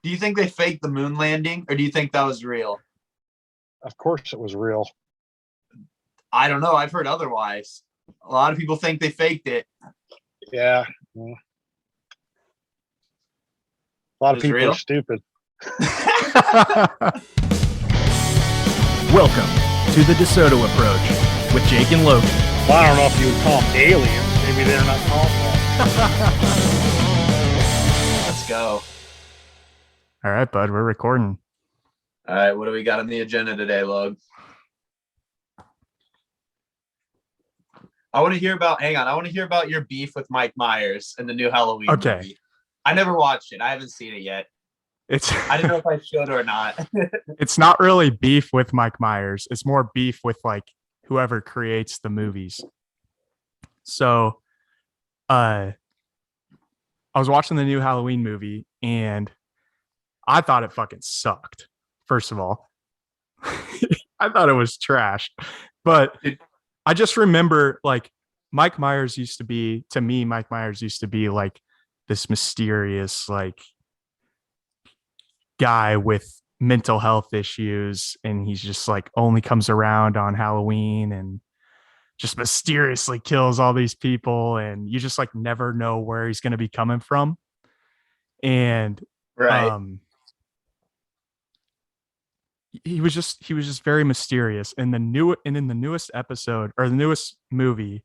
Do you think they faked the moon landing, or do you think that was real? Of course it was real. I don't know. I've heard otherwise. A lot of people think they faked it. Yeah. A lot of people real? are stupid. Welcome to the DeSoto Approach with Jake and Logan. Well, I don't know if you would call them aliens. Maybe they're not called that. Let's go. All right, bud, we're recording. All right, what do we got on the agenda today, Log? I want to hear about your beef with Mike Myers and the new Halloween movie. I never watched it. I haven't seen it yet. I didn't know if I should or not. It's not really beef with Mike Myers. It's more beef with like whoever creates the movies. So I was watching the new Halloween movie and I thought it fucking sucked. First of all, I thought it was trash, but I just remember like Mike Myers used to be like this mysterious, like guy with mental health issues. And he's just like only comes around on Halloween and just mysteriously kills all these people. And you just like never know where he's going to be coming from. And, he was just very mysterious. And in the newest episode or the newest movie,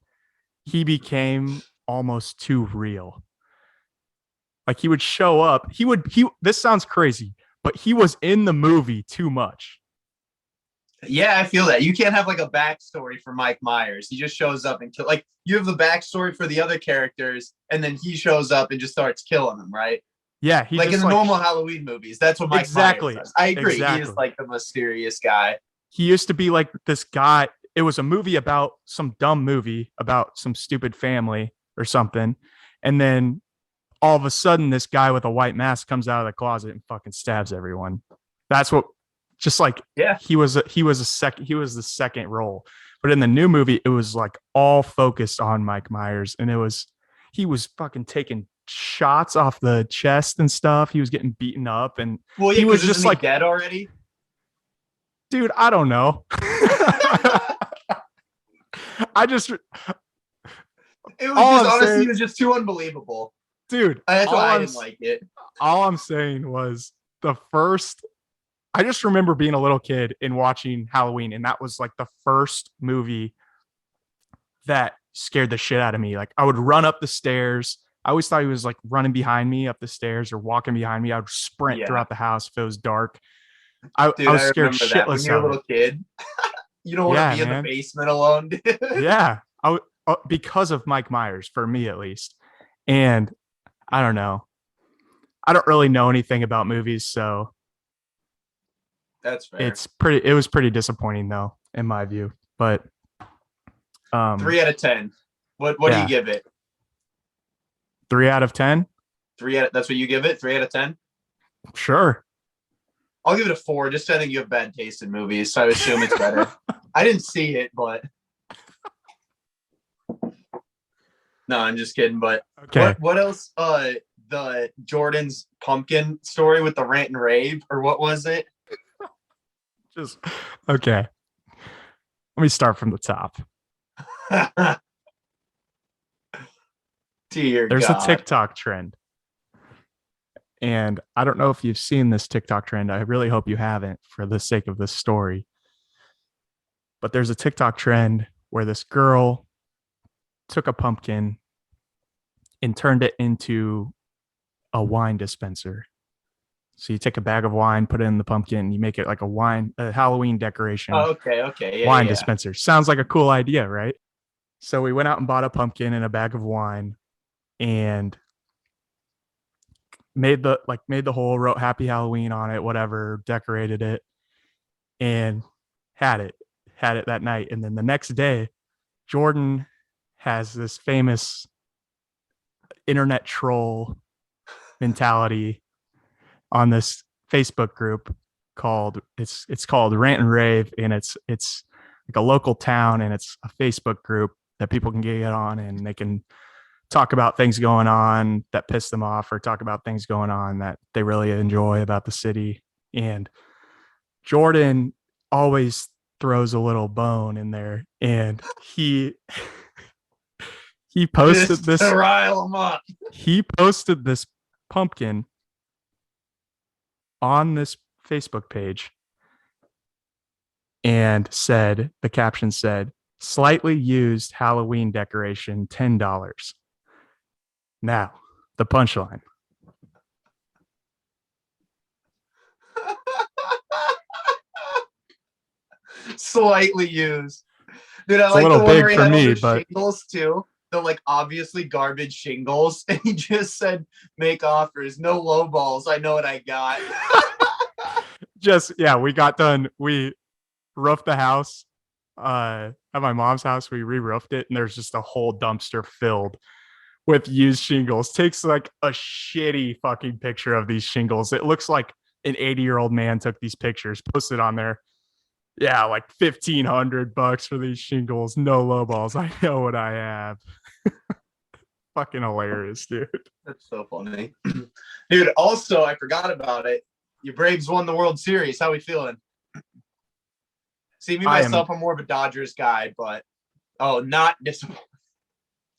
he became almost too real. Like he would show up. This sounds crazy, but he was in the movie too much. Yeah, I feel that. You can't have like a backstory for Mike Myers. He just shows up and like you have the backstory for the other characters, and then he shows up and just starts killing them, right? Yeah, he like in the normal Halloween movies. That's what Mike Myers does. I agree. Exactly. He is like the mysterious guy. He used to be like this guy. It was a movie about some dumb movie about some stupid family or something. And then all of a sudden this guy with a white mask comes out of the closet and fucking stabs everyone. That's what just like, yeah, he was the second role. But in the new movie, it was like all focused on Mike Myers. And he was fucking taking shots off the chest and stuff. He was getting beaten up, and he was just like dead already. Dude, I don't know. He was just too unbelievable. Dude, that's why I didn't like it. All I'm saying was I just remember being a little kid and watching Halloween, and that was like the first movie that scared the shit out of me. Like I would run up the stairs. I always thought he was like running behind me up the stairs or walking behind me. I would sprint throughout the house if it was dark. I was scared shitless. When you're a little kid, you don't want to be in the basement alone. Yeah, because of Mike Myers, for me at least. And I don't know. I don't really know anything about movies, so that's fair. It was pretty disappointing though, in my view. But 3 out of 10. What do you give it? 3 out of 10. That's what you give it? 3 out of 10. Sure. I'll give it a 4. Just I think you have bad taste in movies, so I assume it's better. I didn't see it, but no, I'm just kidding. But okay, what else? The Jordan's pumpkin story with the rant and rave, or what was it? Just okay. Let me start from the top. There's a TikTok trend. And I don't know if you've seen this TikTok trend. I really hope you haven't for the sake of this story. But there's a TikTok trend where this girl took a pumpkin and turned it into a wine dispenser. So you take a bag of wine, put it in the pumpkin, you make it like a Halloween decoration. Oh, okay. Wine dispenser. Sounds like a cool idea, right? So we went out and bought a pumpkin and a bag of wine and made the hole, wrote Happy Halloween on it, whatever, decorated it, and had it that night. And then the next day, Jordan has this famous internet troll mentality on this Facebook group called Rant and Rave, and it's like a local town, and it's a Facebook group that people can get on, and they can talk about things going on that piss them off or talk about things going on that they really enjoy about the city. And Jordan always throws a little bone in there, and he posted Just this to rile them up. He posted this pumpkin on this Facebook page and said, the caption said, "Slightly used Halloween decoration, $10. Now, the punchline. Slightly used. Dude, I It's like a the little one where big he for had all me, the but shingles too. The like obviously garbage shingles. And he just said, make offers, no low balls. I know what I got. just, yeah, we got done. We roofed the house. At my mom's house, we re-roofed it, and there's just a whole dumpster filled with used shingles. Takes like a shitty fucking picture of these shingles. It looks like an 80-year-old man took these pictures, posted on there. Yeah, like $1,500 for these shingles. No low balls. I know what I have. Fucking hilarious, dude. That's so funny. Dude, also, I forgot about it. Your Braves won the World Series. How we feeling? See, me, myself, I'm more of a Dodgers guy, but, not disappointed.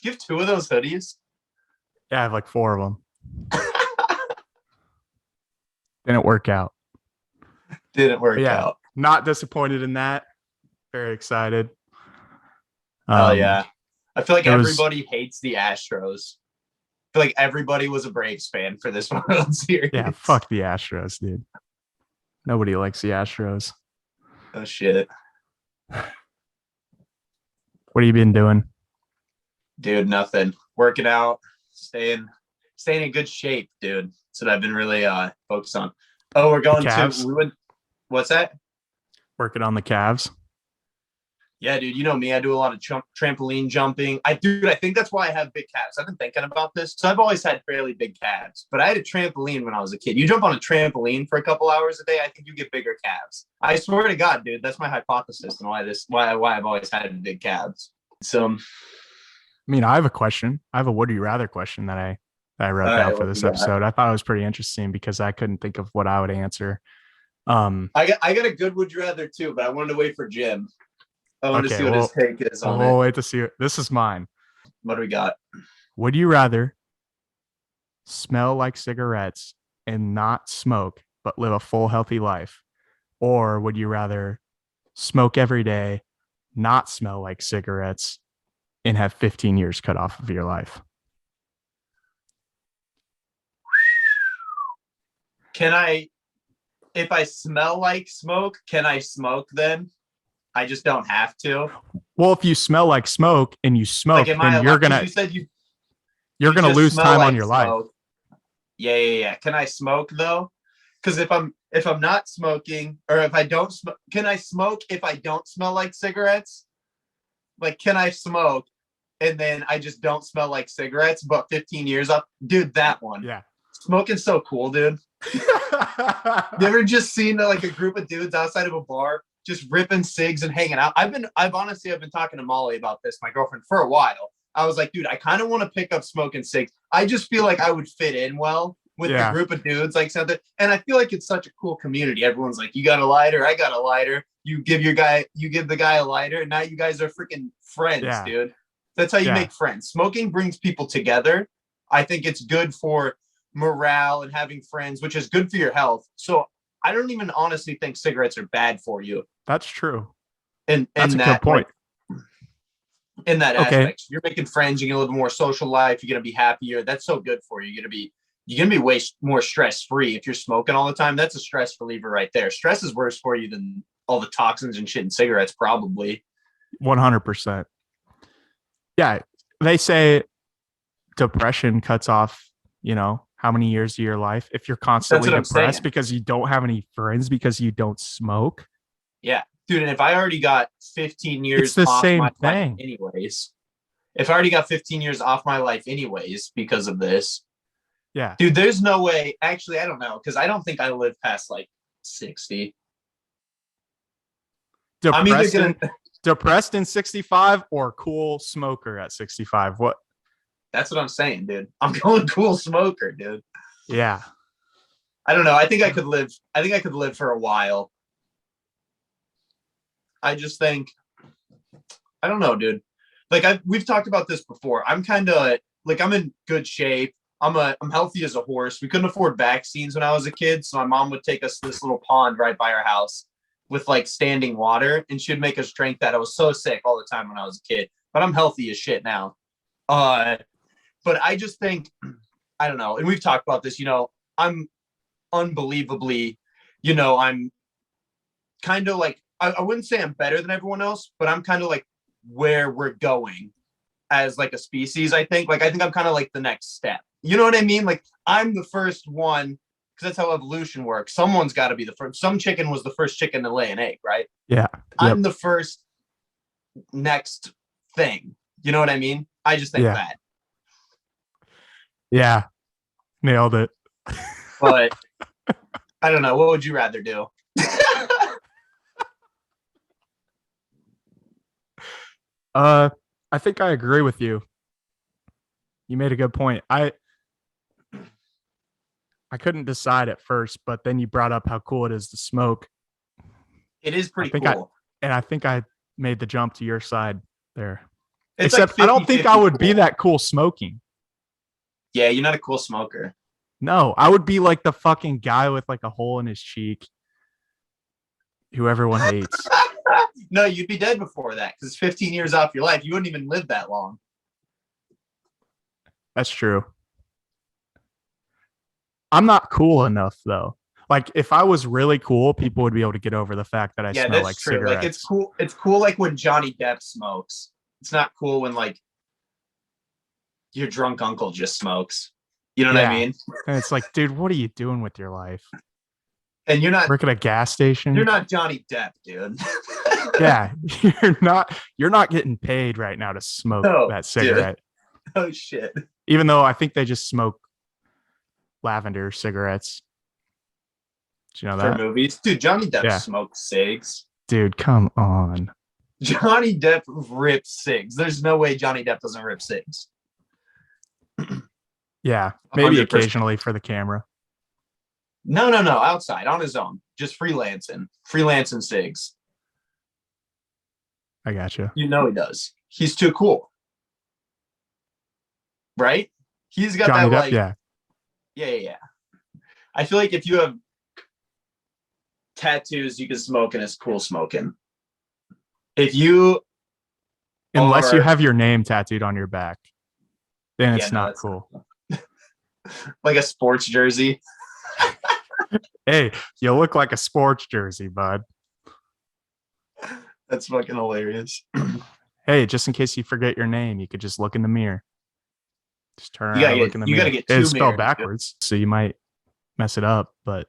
You have 2 of those hoodies? Yeah, I have like 4 of them. Didn't work out. Didn't work out. Not disappointed in that. Very excited. Oh, yeah. I feel like everybody hates the Astros. I feel like everybody was a Braves fan for this World Series. Yeah, fuck the Astros, dude. Nobody likes the Astros. Oh, shit. What have you been doing? Dude, nothing. Working out, staying in good shape, dude. That's what I've been really focused on. Oh, we're going to what's that? Working on the calves. Yeah, dude, you know me. I do a lot of trampoline jumping. I think that's why I have big calves. I've been thinking about this. So I've always had fairly big calves, but I had a trampoline when I was a kid. You jump on a trampoline for a couple hours a day, I think you get bigger calves. I swear to God, dude, that's my hypothesis and why I've always had big calves. So, I mean, I have a question. I have a would you rather question that I wrote down for this episode. I thought it was pretty interesting because I couldn't think of what I would answer. I got a good would you rather too, but I wanted to wait for Jim. I want to see what his take is on it. We'll wait to see. This is mine. What do we got? Would you rather smell like cigarettes and not smoke, but live a full, healthy life? Or would you rather smoke every day, not smell like cigarettes, and have 15 years cut off of your life? If I smell like smoke, can I smoke then? I just don't have to. Well, if you smell like smoke and you smoke, then you're gonna lose time on your life. Yeah. Can I smoke though? Because if I'm not smoking, or if I don't smoke, can I smoke if I don't smell like cigarettes? Like, can I smoke and then I just don't smell like cigarettes, but 15 years up? Dude, that one. Yeah. Smoking's so cool, dude. You ever just seen like a group of dudes outside of a bar just ripping cigs and hanging out? I've honestly been talking to Molly about this, my girlfriend, for a while. I was like, dude, I kind of want to pick up smoking cigs. I just feel like I would fit in well with the group of dudes, like something. And I feel like it's such a cool community. Everyone's like, you got a lighter, I got a lighter. You give the guy a lighter, and now you guys are freaking friends, dude. That's how you make friends. Smoking brings people together. I think it's good for morale and having friends, which is good for your health. So I don't even honestly think cigarettes are bad for you. That's true. And that's a good point. In that aspect, you're making friends, you're gonna live a more social life, you're gonna be happier. That's so good for you. You're gonna be way more stress-free. If you're smoking all the time, that's a stress reliever right there. Stress is worse for you than all the toxins and shit in cigarettes, probably. 100%. Yeah, they say depression cuts off, how many years of your life if you're constantly depressed because you don't have any friends because you don't smoke. Yeah, dude. And if I already got 15 years, it's the off same my thing. Life anyways. If I already got 15 years off my life anyways because of this, yeah, dude, there's no way. Actually, I don't know, because I don't think I live past like 60. Depressed in 65 or cool smoker at 65? What? That's what I'm saying, dude. I'm going cool smoker, dude. Yeah. I don't know. I think I could live. I think I could live for a while. I just think, I don't know, dude. Like we've talked about this before. I'm kind of like, I'm in good shape. I'm healthy as a horse. We couldn't afford vaccines when I was a kid, so my mom would take us to this little pond right by our house with like standing water, and she'd make us drink that. I was so sick all the time when I was a kid, but I'm healthy as shit now. But I just think, I don't know. And we've talked about this, I'm unbelievably, I'm kind of like, I wouldn't say I'm better than everyone else, but I'm kind of like where we're going as like a species. I think I'm kind of like the next step. You know what I mean? Like I'm the first one, because that's how evolution works. Someone's got to be the first. Some chicken was the first chicken to lay an egg, right? Yeah. I'm the first next thing. You know what I mean? I just think that. Yeah. Nailed it. But I don't know. What would you rather do? I think I agree with you. You made a good point. I couldn't decide at first, but then you brought up how cool it is to smoke. It is pretty cool. I think I made the jump to your side there. It's Except like 50, I don't think I would be that cool smoking. Yeah, you're not a cool smoker. No, I would be like the fucking guy with like a hole in his cheek who everyone hates. No, you'd be dead before that, because 15 years off your life. You wouldn't even live that long. That's true. I'm not cool enough though. Like if I was really cool, people would be able to get over the fact that I smell like true. cigarettes. Like it's cool. It's cool like when Johnny Depp smokes. It's not cool when like your drunk uncle just smokes. You know what I mean? And it's like, dude, what are you doing with your life? And you're not working at a gas station. You're not Johnny Depp, dude. Yeah, you're not getting paid right now to smoke that cigarette. Dude. Oh shit. Even though I think they just smoke lavender cigarettes. Do you know that? For movies? Dude, Johnny Depp smokes cigs. Dude, come on. Johnny Depp rips cigs. There's no way Johnny Depp doesn't rip cigs. Yeah, maybe 100%. Occasionally for the camera. No. Outside, on his own. Just freelancing cigs. I gotcha. You know he does. He's too cool. Right? He's got Johnny that Depp, Yeah. I feel like if you have tattoos, you can smoke and it's cool smoking. If you Unless you have your name tattooed on your back, then it's not cool. Like a sports jersey. Hey, you look like a sports jersey, bud. That's fucking hilarious. Hey, just in case you forget your name, you could just look in the mirror. Just turn around and look in the mirror. You gotta get it's spelled backwards, so you might mess it up, but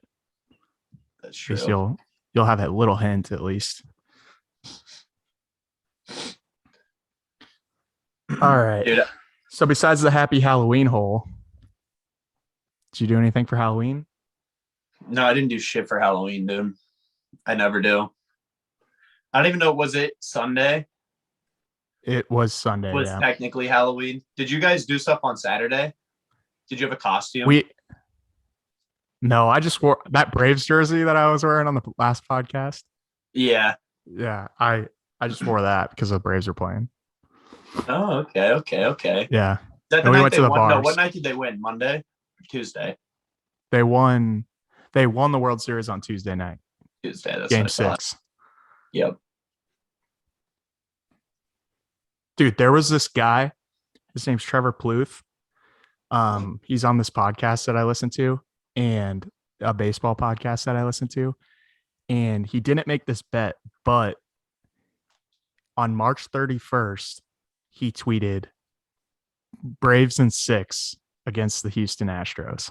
that's true. You'll have that little hint at least. All right. Dude. So besides the happy Halloween hole, did you do anything for Halloween? No, I didn't do shit for Halloween, dude. I never do. I don't even know. Was it Sunday? It was Sunday. Was technically Halloween. Did you guys do stuff on Saturday? Did you have a costume? No, I just wore that Braves jersey that I was wearing on the last podcast. Yeah. Yeah, I just wore that because the Braves were playing. Oh, okay. Yeah. That we went to the bars. No, what night did they win? Monday or Tuesday? They won the World Series on Tuesday night. Tuesday. That's Game 6. Yep. Dude, there was this guy. His name's Trevor Plouffe. He's on this podcast that I listen to, and a baseball podcast that I listen to. And he didn't make this bet, but on March 31st, he tweeted Braves in 6 against the Houston Astros.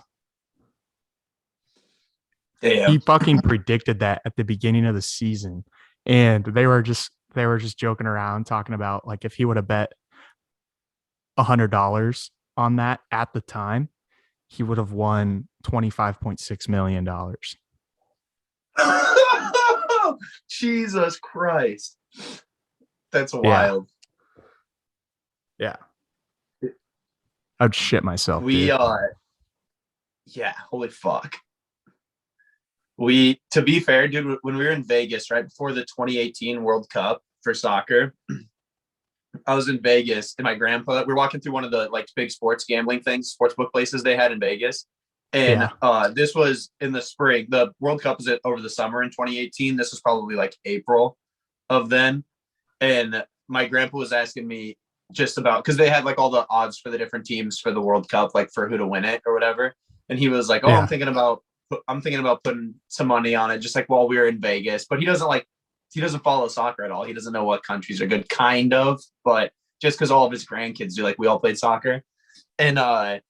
Damn. He fucking predicted that at the beginning of the season. And they were just joking around talking about like if he would have bet $100 on that at the time, he would have won $25.6 million. Jesus Christ. That's wild. Yeah. I'd shit myself. We dude. Yeah, holy fuck. To be fair, dude, when we were in Vegas right before the 2018 World Cup for soccer, I was in Vegas and my grandpa, we were walking through one of the like big sports gambling things, sports book places they had in Vegas. And this was in the spring. The World Cup was over the summer in 2018. This was probably like April of then. And my grandpa was asking me just about, because they had like all the odds for the different teams for the World Cup, like for who to win it or whatever. And he was like, "Oh, I'm thinking about putting some money on it," just like while we were in Vegas. But he doesn't follow soccer at all. He doesn't know what countries are good, kind of, but just because all of his grandkids do, like we all played soccer. And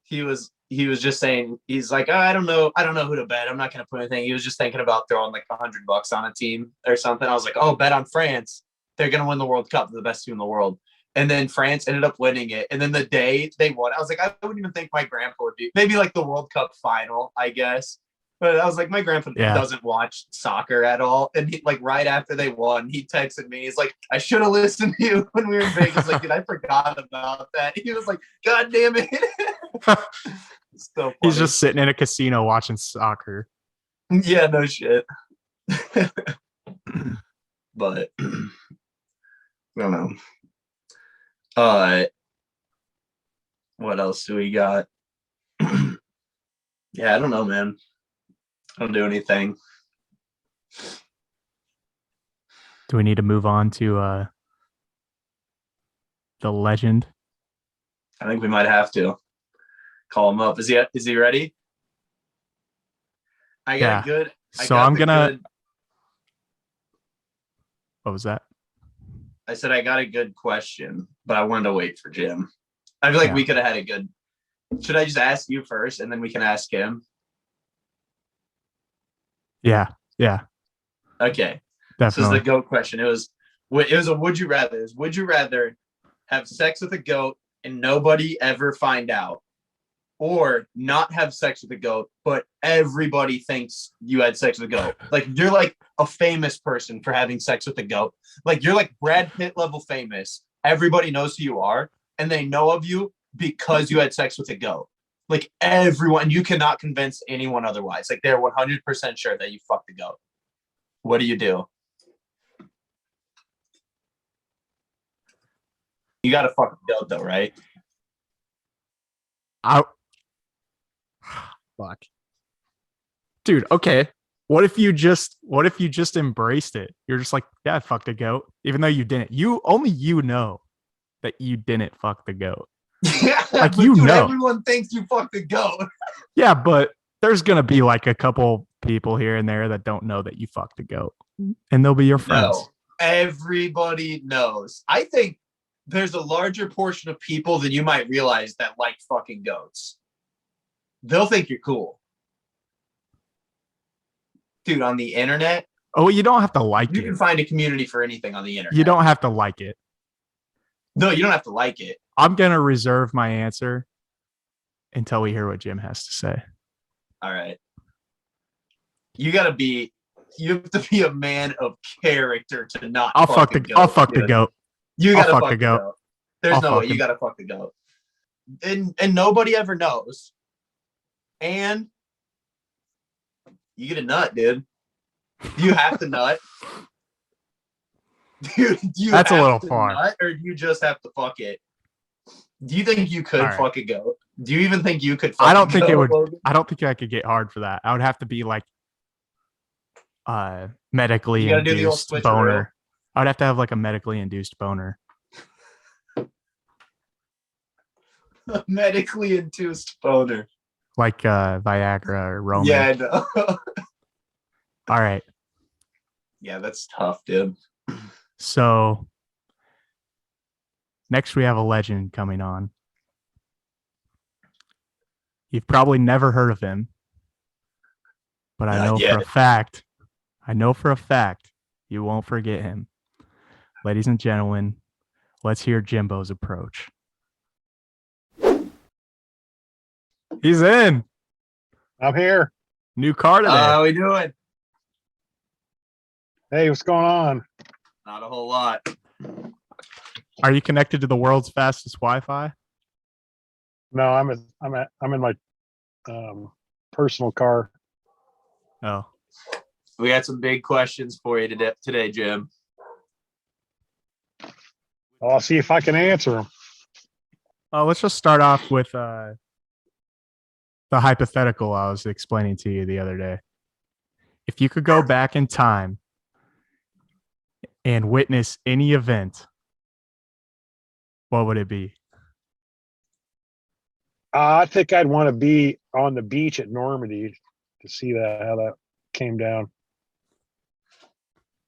he was just saying, he's like, I don't know who to bet. I'm not gonna put anything. He was just thinking about throwing like $100 on a team or something. I was like, oh, bet on France. They're gonna win the World Cup. They're the best team in the world. And then France ended up winning it. And then the day they won, I was like, I wouldn't even think my grandpa would be, maybe like the World Cup final, I guess. But I was like, my grandpa doesn't watch soccer at all. And he, like, right after they won, he texted me. He's like, I should have listened to you when we were in Vegas. Like, dude, I forgot about that. He was like, God damn it. So funny. He's just sitting in a casino watching soccer. Yeah, no shit. But I don't know. What else do we got? Yeah, I don't know, man. I don't do anything. Do we need to move on to the legend? I think we might have to call him up. Is he ready? I got a good. What was that? I said I got a good question, but I wanted to wait for Jim. I feel like we could have had a good. Should I just ask you first, and then we can ask him? Yeah. Okay. Definitely. This is the goat question. It was a would you rather. Would you rather have sex with a goat and nobody ever find out, or not have sex with a goat but everybody thinks you had sex with a goat? Like, you're like a famous person for having sex with a goat. Like, you're like Brad Pitt level famous. Everybody knows who you are, and they know of you because you had sex with a goat. Like, everyone, you cannot convince anyone otherwise. Like, they're 100% sure that you fucked the goat. What do you do? You got to fuck the goat, though, right? Fuck. Dude, okay. What if you just embraced it? You're just like, yeah, I fucked a goat, even though you didn't. Only you know that you didn't fuck the goat. Yeah, like, but dude, everyone thinks you fucked the goat. Yeah, but there's gonna be like a couple people here and there that don't know that you fucked the goat, and they'll be your friends. No, everybody knows. I think there's a larger portion of people than you might realize that like fucking goats. They'll think you're cool. Dude, on the internet. Oh, you don't have to like it. You can find a community for anything on the internet. You don't have to like it. No, you don't have to like it. I'm going to reserve my answer until we hear what Jim has to say. All right. You have to be a man of character to not I'll fuck the goat. You gotta fuck the goat. There's no way. You gotta fuck the goat. And nobody ever knows. And you get a nut, dude. Do you have to nut? Dude, that's a little far. Nut, or do you just have to fuck it? Do you think you could fuck a goat? Do you even think you could fuck I don't think goat, it would. Logan? I don't think I could get hard for that. I would have to be like medically induced boner. I would have to have like a medically induced boner. A medically induced boner. Like Viagra or Roman. Yeah, I know. All right. Yeah, that's tough, dude. So next we have a legend coming on. You've probably never heard of him, but I know for a fact you won't forget him. Ladies and gentlemen, let's hear Jimbo's approach. He's in. I'm here. New car today. How we doing? Hey, what's going on? Not a whole lot. Are you connected to the world's fastest Wi-Fi? No, I'm in my personal car. Oh, We got some big questions for you today, Jim. I'll see if I can answer them. let's just start off with the hypothetical I was explaining to you the other day. If you could go back in time and witness any event, what would it be? I think I'd want to be on the beach at Normandy to see how that came down.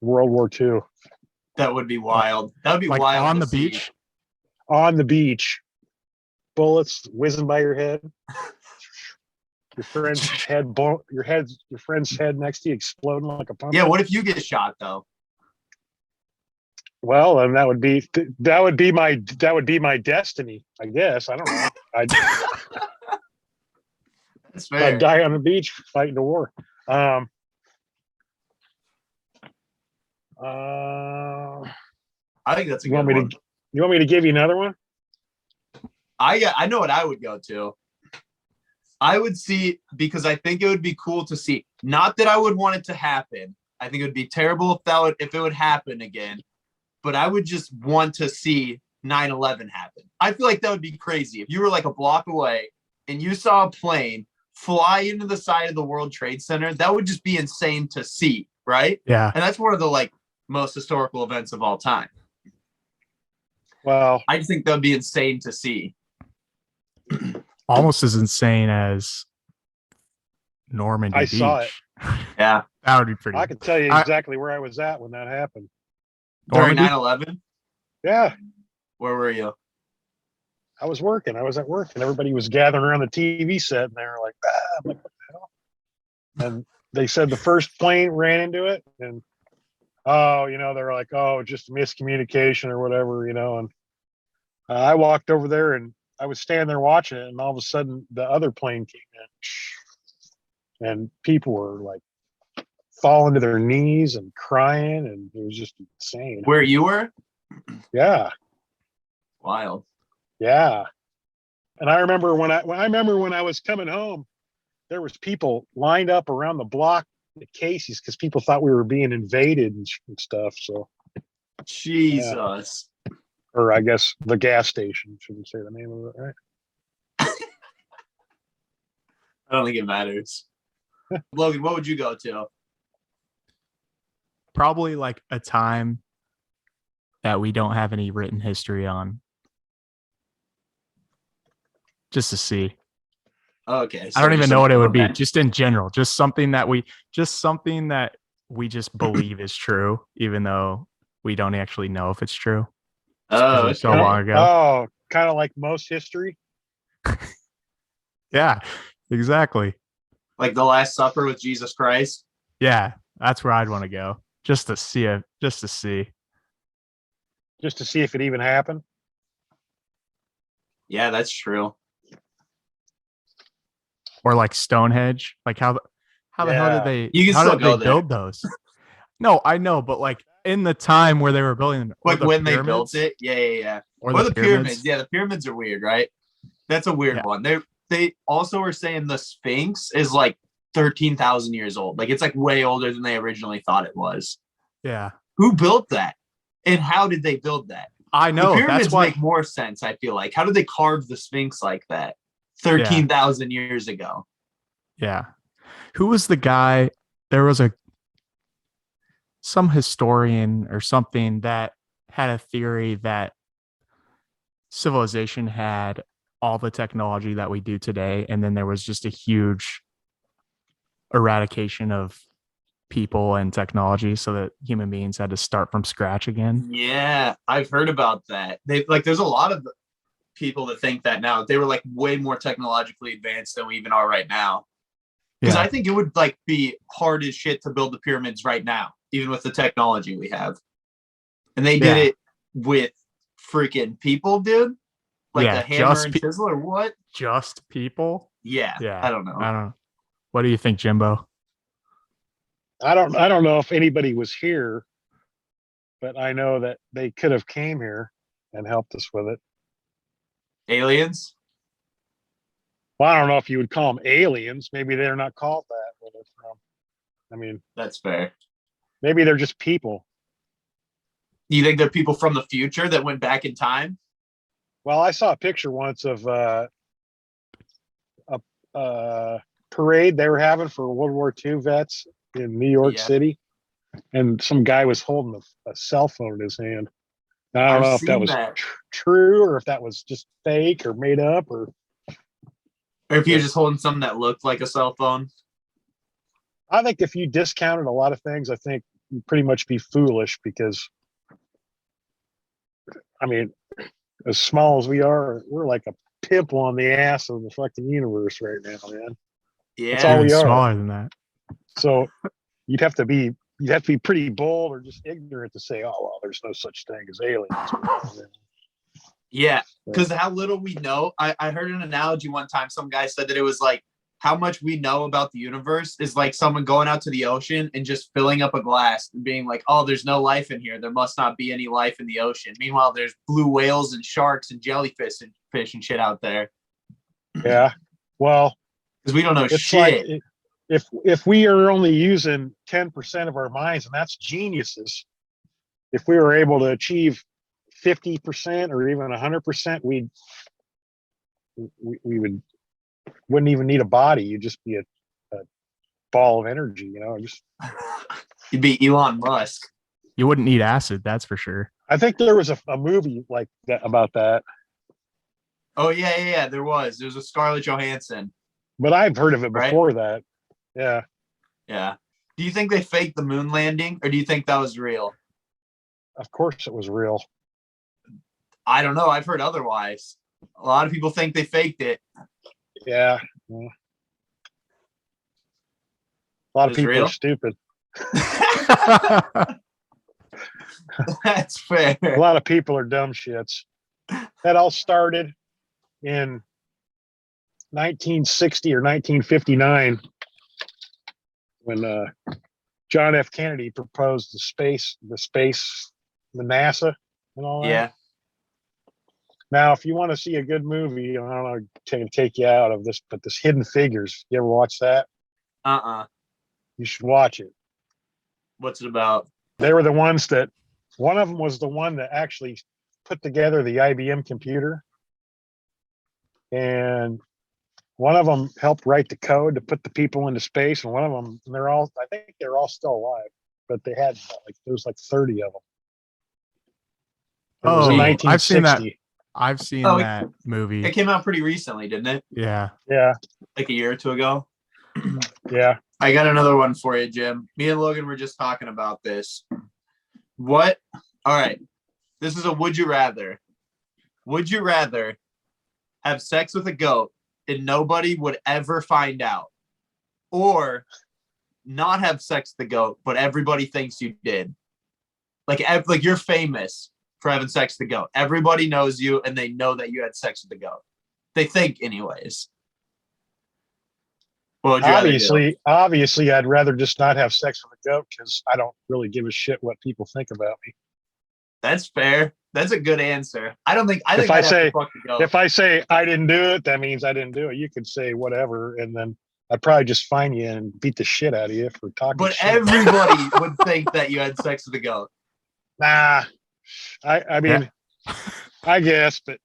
World War II. That would be wild. That would be Like wild on to the see. beach? On the beach, bullets whizzing by your head. Your friend's head next to you exploding like a pumpkin. Yeah, what if you get shot though? Well, and that would be my destiny, I guess. I don't know. That's fair. I'd die on the beach fighting the war. I think that's a you good want me one. you want me to give you another one? I know what I would go to. I would see, because I think it would be cool to see. Not that I would want it to happen. I think it would be terrible if it would happen again. But I would just want to see 9/11 happen. I feel like that would be crazy. If you were like a block away and you saw a plane fly into the side of the World Trade Center, that would just be insane to see, right? Yeah. And that's one of the like most historical events of all time. Well, I just think that would be insane to see. Almost as insane as Normandy I Beach. saw it. Yeah. That would be pretty. I can tell you exactly where I was at when that happened. During Normandy? 9/11? Yeah, Where were you? I was working. I was at work, and everybody was gathering around the TV set, and they were like, I'm like, what the hell? And they said the first plane ran into it, and they're like, just miscommunication or whatever, and I walked over there, and I was standing there watching it, and all of a sudden the other plane came in, and people were like falling to their knees and crying, and it was just insane. Where you were? Yeah. Wild. Yeah. And I remember when I was coming home, there was people lined up around the block at Casey's because people thought we were being invaded and stuff. So, Jesus. Yeah. Or I guess the gas station, shouldn't say the name of it, right? I don't think it matters. Logan, what would you go to? Probably like a time that we don't have any written history on. Just to see. Okay. I don't even know what it would be. Just in general, just something that we just believe is true, even though we don't actually know if it's true. Oh, okay. So long ago. Oh, kind of like most history. Yeah, exactly. Like the Last Supper with Jesus Christ. Yeah, that's where I'd want to go. Just to see it. Just to see if it even happened. Yeah, that's true. Or like Stonehenge. Like how the hell did they build those? No, I know, but like in the time where they were building them. Like when they built it. Yeah. Or the pyramids. Yeah, the pyramids are weird, right? That's a weird one. They also were saying the Sphinx is like 13,000 years old. Like it's like way older than they originally thought it was. Yeah. Who built that? And how did they build that? I know. The pyramids that's why make more sense, I feel like. How did they carve the Sphinx like that 13,000 years ago? Yeah. Who was the guy? There was some historian or something that had a theory that civilization had all the technology that we do today, and then there was just a huge eradication of people and technology, so that human beings had to start from scratch again. Yeah, I've heard about that. There's a lot of people that think that now. They were like way more technologically advanced than we even are right now. Because I think it would like be hard as shit to build the pyramids right now, even with the technology we have. And they did it with freaking people, dude. Like a hammer and chisel or what? Just people? Yeah. I don't know. What do you think, Jimbo? I don't know if anybody was here, but I know that they could have came here and helped us with it. Aliens? Well, I don't know if you would call them aliens. Maybe they're not called that where they're from. I mean, That's fair. maybe they're just people. You think they're people from the future that went back in time? Well, I saw a picture once of a parade they were having for World War II vets in New York Yeah. City, and some guy was holding a cell phone in his hand. Now, I don't I've know if that seen was that. true or if that was just fake or made up or. Or if you're just holding something that looked like a cell phone. I think if you discounted a lot of things, I think you'd pretty much be foolish because, I mean, as small as we are, we're like a pimple on the ass of the fucking universe right now, man. That's all Yeah. Even we are. smaller than that. So you'd have to be pretty bold or just ignorant to say, oh well, there's no such thing as aliens. Yeah. Because how little we know. I heard an analogy one time. Some guy said that it was like how much we know about the universe is like someone going out to the ocean and just filling up a glass and being like, oh, there's no life in here. There must not be any life in the ocean. Meanwhile, there's blue whales and sharks and jellyfish and fish and shit out there. Yeah. Well, Because we don't know it's shit. like if we are only using 10% of our minds, and that's geniuses, if we were able to achieve 50% or even 100%, we wouldn't even need a body. You'd just be a ball of energy, you know. Just You'd be Elon Musk. You wouldn't need acid, that's for sure. I think there was a movie like that about that, Oh yeah. There was a Scarlett Johansson. but I've heard of it Right? before that. Yeah. Yeah. Do you think they faked the moon landing, or do you think that was real? Of course it was real. I don't know. I've heard otherwise. A lot of people think they faked it. Yeah. A lot of It's people real? are stupid. That's fair. A lot of people are dumb shits. That all started in 1960 or 1959 when John F. Kennedy proposed the NASA and all that. Yeah. Now, if you want to see a good movie, I don't know, take you out of this, but this Hidden Figures, you ever watch that? You should watch it. What's it about? They were the ones that, one of them was the one that actually put together the IBM computer. And one of them helped write the code to put the people into space. And one of them, I think they're all still alive, but they had there was like 30 of them. It was in Oh, 1960. I've seen that. I've seen Oh, that movie. It came out pretty recently, didn't it? Yeah. Yeah. Like a year or two ago. Yeah. I got another one for you, Jim. Me and Logan were just talking about this. All right. This is a would you rather. Would you rather have sex with a goat and nobody would ever find out, or not have sex with the goat but everybody thinks you did? Like you're famous for having sex with the goat. Everybody knows you and they know that you had sex with the goat. They think anyways. What would you rather do? Obviously, I'd rather just not have sex with a goat because I don't really give a shit what people think about me. That's fair. That's a good answer. I think I'd I have say- to fuck the goat. If I say I didn't do it, that means I didn't do it. You could say whatever, and then I'd probably just fine you and beat the shit out of you for talking But shit. everybody would think that you had sex with a goat. Nah, I mean, I guess, but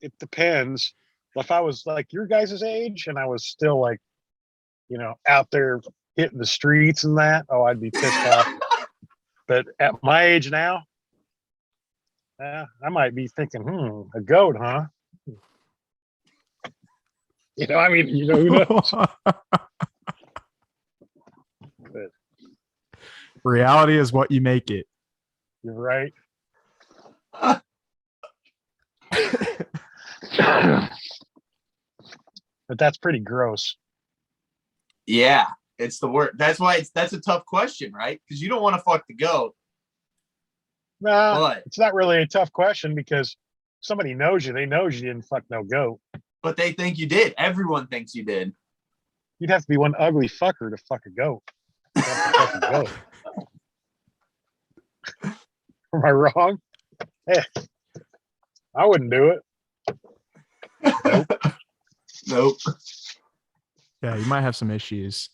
it depends. If I was like your guys' age and I was still like, out there hitting the streets and that, I'd be pissed off. But at my age now, I might be thinking, a goat, huh? I mean, who knows? But Reality is what you make it. you're right. But that's pretty gross. Yeah, it's the word. That's why that's a tough question, right? Because you don't want to fuck the goat. Nah, But it's not really a tough question because somebody knows you. They know you didn't fuck no goat. they think you did. Everyone thinks you did. You'd have to be one ugly fucker to fuck a goat. You have to fuck a goat. Am I wrong? Hey, I wouldn't do it. Nope. Yeah, you might have some issues.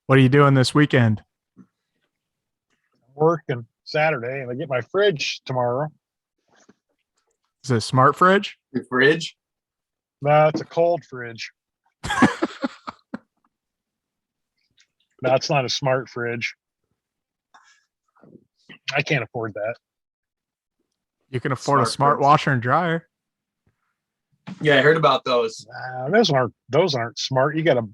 What are you doing this weekend? Working Saturday, and I get my fridge tomorrow. Is it a smart fridge? Your fridge? No, it's a cold fridge. No, it's not a smart fridge. I can't afford that. You can afford a smart fridge. washer and dryer. Yeah, I heard about those. Those aren't smart. You got to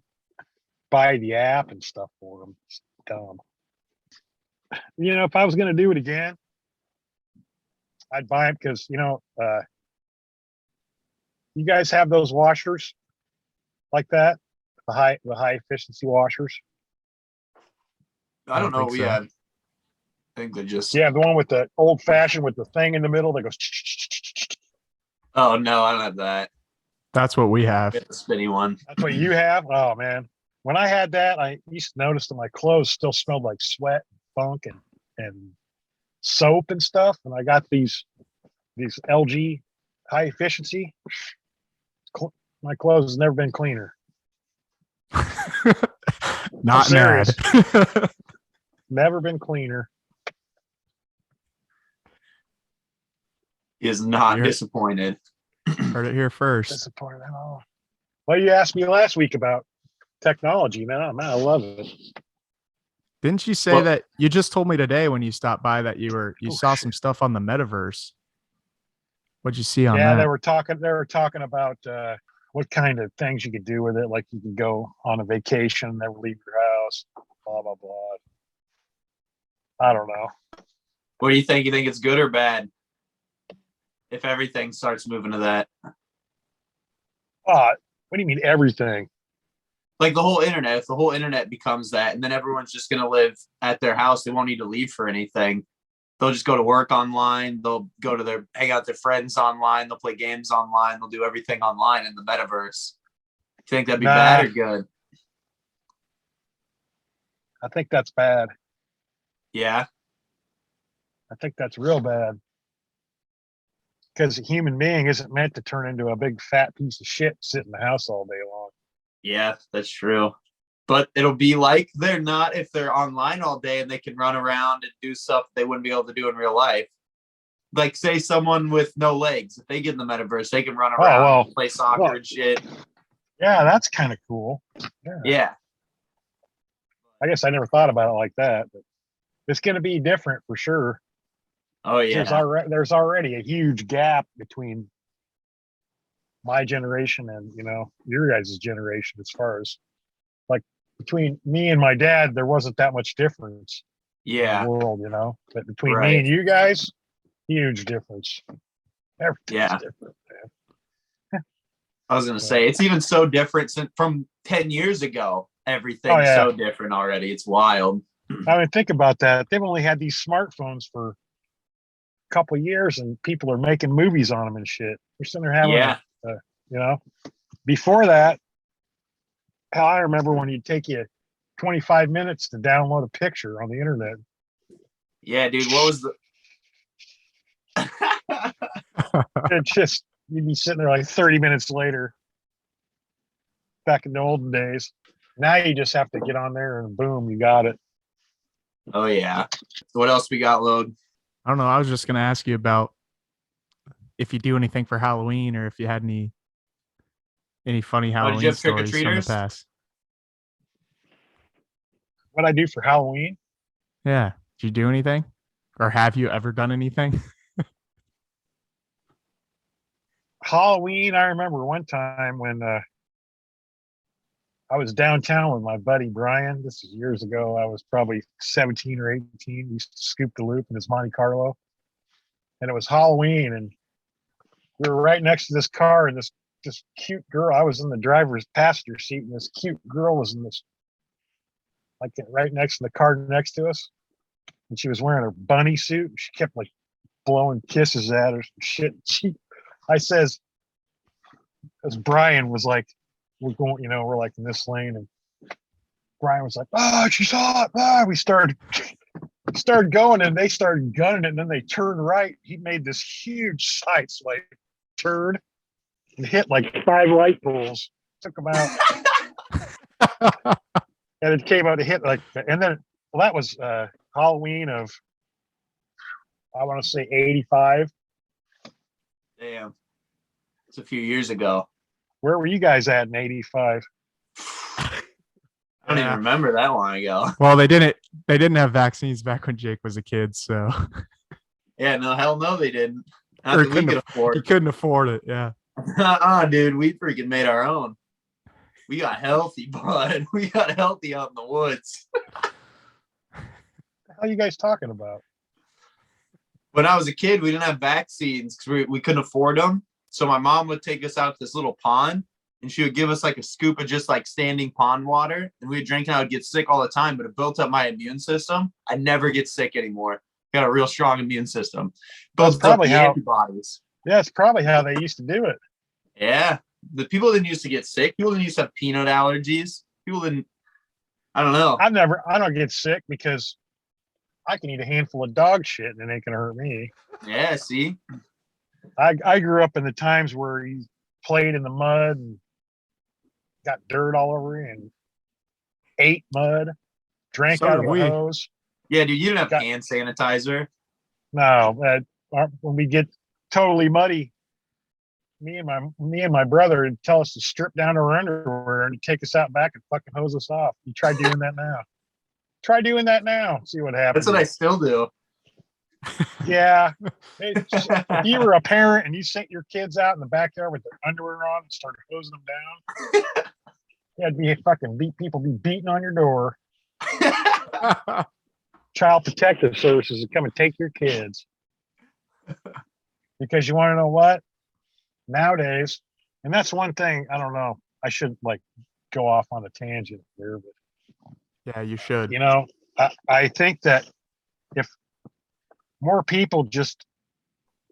buy the app and stuff for them. It's dumb. You know, if I was going to do it again, I'd buy it because you guys have those washers like that, the high efficiency washers. I don't know. think We so. had. I think they just. Yeah, the one with the old fashioned with the thing in the middle that goes. Oh no, I don't have that. That's what we have. Get the spinny one. That's what you have. Oh man, when I had that, I used to notice that my clothes still smelled like sweat, and funk, and soap and stuff. And I got these LG high efficiency. My clothes has never been cleaner. Not mad. Never been cleaner. He is not You're- disappointed. Heard it here first. Disappointed at all. Well, you asked me last week about technology, man. Oh, man, I love it. Didn't you say Well- that you just told me today when you stopped by that you Oh, saw shit. some stuff on the metaverse? What'd you see on Yeah, that? they were talking about what kind of things you could do with it. Like you can go on a vacation, never leave your house, blah blah blah. I don't know. What do you think? You think it's good or bad? If everything starts moving to that, What do you mean everything? like the whole internet, if the whole internet becomes that, and then everyone's just gonna live at their house, they won't need to leave for anything. They'll just go to work online. They'll go to hang out with their friends online. They'll play games online. They'll do everything online in the metaverse. You think that'd be Nah. bad or good? I think that's bad. Yeah. I think that's real bad. Because a human being isn't meant to turn into a big fat piece of shit, sit in the house all day long. Yeah, that's true. But it'll be like they're not if they're online all day and they can run around and do stuff they wouldn't be able to do in real life. Like, say someone with no legs, if they get in the metaverse, they can run around, well, play soccer well. and shit. Yeah, that's kind of cool. Yeah. I guess I never thought about it like that, but it's going to be different for sure. Oh yeah. There's already a huge gap between my generation and your guys' generation as far as like between me and my dad, there wasn't that much difference in Yeah. the world, but between me Right. and you guys, huge difference. Everything's Yeah. different, I was gonna say it's even so different from 10 years ago. Everything's Oh, yeah. so different already. It's wild. I mean, think about that. They've only had these smartphones for a couple of years, and people are making movies on them and shit. They're sitting there having, Yeah. Before that, hell, I remember when you'd take you 25 minutes to download a picture on the internet. Yeah, dude. What was the It just you'd be sitting there like 30 minutes later. Back in the olden days, now you just have to get on there and boom, you got it. Oh yeah. What else we got, Load? I don't know. I was just gonna ask you about if you do anything for Halloween or if you had any funny did Halloween you have stories from the trick-or-treaters? past. What I do for Halloween? Yeah. Did you do anything? Or have you ever done anything? Halloween, I remember one time when I was downtown with my buddy Brian. This is years ago. I was probably 17 or 18. We used to scoop the loop in his Monte Carlo. And it was Halloween, and we were right next to this car, and this cute girl. I was in the driver's passenger seat, and this cute girl was in this, like right next to the car next to us. And she was wearing her bunny suit. She kept like blowing kisses at her and shit. I says, as Brian was like, we're going, we're like in this lane, and Brian was like, "Oh, she's hot!" We started going, and they started gunning it, and then they turned right. He made this huge sideswipe turn and hit like 5 light poles. Took him out. And it came out to hit like, and then well, that was Halloween of, I want to say 85. Damn. It's a few years ago. Where were you guys at in 85? I don't even remember that long ago. Well, they didn't have vaccines back when Jake was a kid, so Yeah, no, hell no, they didn't. Not Or that we could he afford. couldn't afford it. Yeah. Dude, we freaking made our own. We got healthy, bud. We got healthy out in the woods. What the hell are you guys talking about? When I was a kid, we didn't have vaccines because we couldn't afford them. So my mom would take us out to this little pond and she would give us like a scoop of just like standing pond water. And we'd drink and I would get sick all the time, but it built up my immune system. I never get sick anymore. Got a real strong immune system. Builds probably up the how- antibodies. Yeah, it's probably how they used to do it. Yeah. The people didn't used to get sick. People didn't used to have peanut allergies. People didn't, I don't know. I don't get sick because I can eat a handful of dog shit and it ain't gonna hurt me. Yeah, see? I grew up in the times where you played in the mud and got dirt all over you and ate mud, drank So out of did a we. hose. Yeah, dude, you didn't have Got- hand sanitizer. No, when we get totally muddy, me and my brother would tell us to strip down to our underwear and take us out back and fucking hose us off. You try doing that now. Try doing that now. See what happens. That's what I still do. Yeah. If you were a parent and you sent your kids out in the backyard with their underwear on and started hosing them down, it'd be people be beating on your door. Child Protective Services would come and take your kids. Because you want to know what? Nowadays, and that's one thing, I don't know. I should like go off on a tangent here, but Yeah, you should. you know, I think that if more people just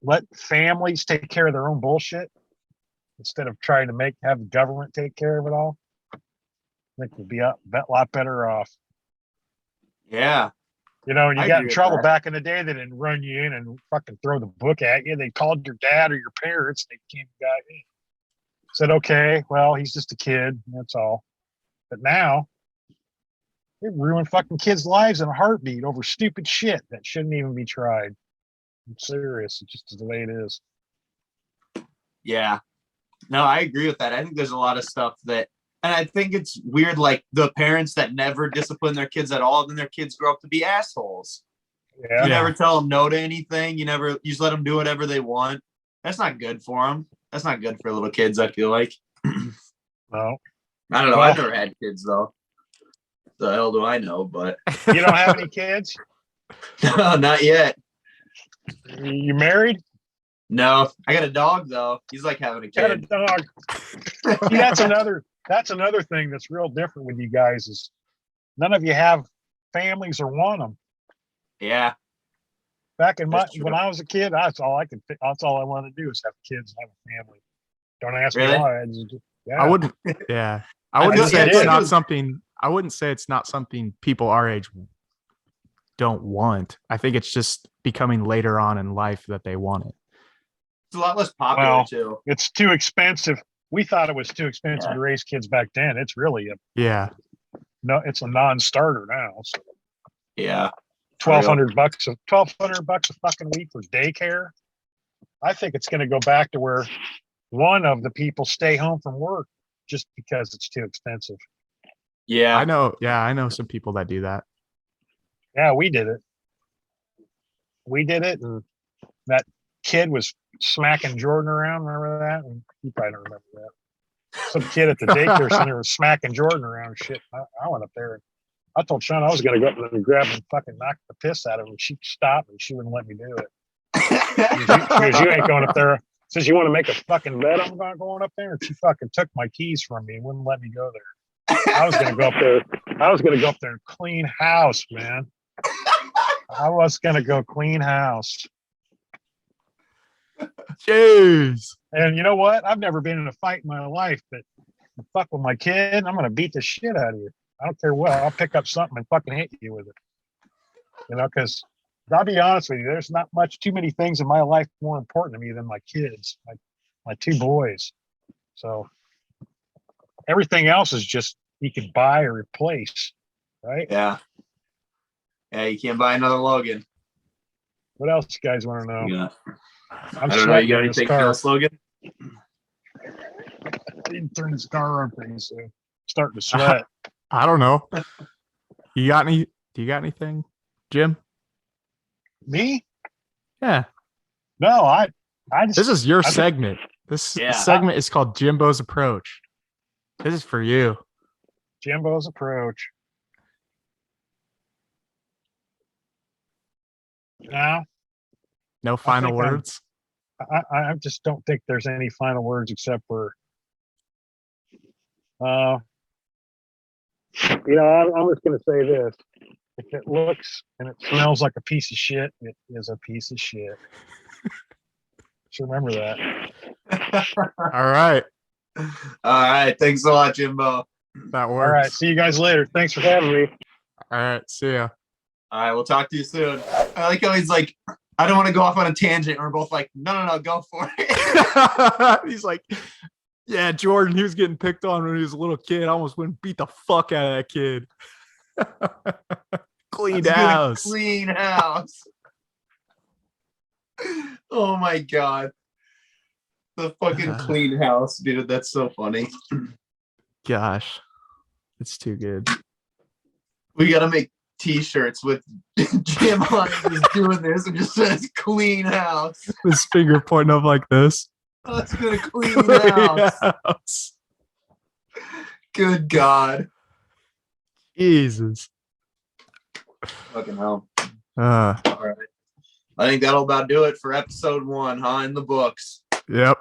let families take care of their own bullshit instead of trying to have the government take care of it all, I think we'd be a lot better off. Yeah. You know, when you I got agree in with trouble that. back in the day, they didn't run you in and fucking throw the book at you. They called your dad or your parents. They came and got you. Said, okay, well, he's just a kid. That's all. But now, they ruin fucking kids' lives in a heartbeat over stupid shit that shouldn't even be tried. I'm serious. It's just the way it is. Yeah. No, I agree with that. I think there's a lot of stuff that, and I think it's weird, like the parents that never discipline their kids at all, then their kids grow up to be assholes. Yeah. You never tell them no to anything. You just let them do whatever they want. That's not good for them. That's not good for little kids, I feel like. No. I don't know. Well- I've never had kids, though. The hell do I know? But You don't have any kids? no, not yet. You married? No, I got a dog, though. He's like having a Got a kid. dog. See, that's another thing that's real different with you guys is none of you have families or want them. Yeah. Back in That's true. when I was a kid, that's all I wanted to do is have kids and have a family. Don't ask Really? me why. Yeah. I wouldn't. Yeah, I I wouldn't feel- say yeah, it's it not was- something. I wouldn't say it's not something people our age don't want. I think it's just becoming later on in life that they want it. It's a lot less popular, Well, too. It's too expensive. We thought it was too expensive Yeah. to raise kids back then. It's really Yeah, it's a non-starter now. So Yeah. $1,200 $1,200 a fucking week for daycare. I think it's going to go back to where one of the people stay home from work just because it's too expensive. Yeah. I know. Yeah, I know some people that do that. Yeah, we did it. And that kid was smacking Jordan around. Remember that? And you probably don't remember that. Some kid at the daycare center was smacking Jordan around and shit. I went up there and I told Sean I was going to go up there and grab him and fucking knock the piss out of him. She stopped and she wouldn't let me do it. She goes, you ain't going up there. Says, you want to make a fucking bet I'm not going up there? And she fucking took my keys from me and wouldn't let me go there. I was going to go up there and clean house, man. I was going to go clean house. Jeez. And you know what? I've never been in a fight in my life, but fuck with my kid, I'm going to beat the shit out of you. I don't care what. I'll pick up something and fucking hit you with it. You know, because I'll be honest with you, there's not too many things in my life more important to me than my kids, my two boys. So everything else is just he could buy or replace, right? Yeah. Yeah, you can't buy another Logan. What else you guys want to know? Yeah. I'm I don't know. You sweating got in this anything car. else, Logan? I didn't turn this car on pretty soon. Starting to sweat. I don't know. You got any? Do you got anything, Jim? Me? Yeah. No, I just This is your think- segment. This Yeah. segment is called Jimbo's Approach. This is for you. Jimbo's approach. Now, No final think I'm- words. I just don't think there's any final words except for, I'm just going to say this. If it looks and it smells like a piece of shit, it is a piece of shit. Just remember that. All right. All right. Thanks a lot, Jimbo. That All works. right. See you guys later. Thanks for having me. All right. See ya. All right. We'll talk to you soon. I like how he's like, I don't want to go off on a tangent. And we're both like, no, go for it. He's like, yeah, Jordan, he was getting picked on when he was a little kid. I almost went and beat the fuck out of that kid. Cleaned Let's get a house. Clean house. Oh my God. The fucking clean house, dude. That's so funny. Gosh, it's too good. We got to make t-shirts with Jim on it just doing this and just says clean house. His finger pointing up like this. Let's get a clean Clean house. house. Good God. Jesus. Fucking hell. Uh, All right. I think that'll about do it for episode 1, huh? In the books. yep.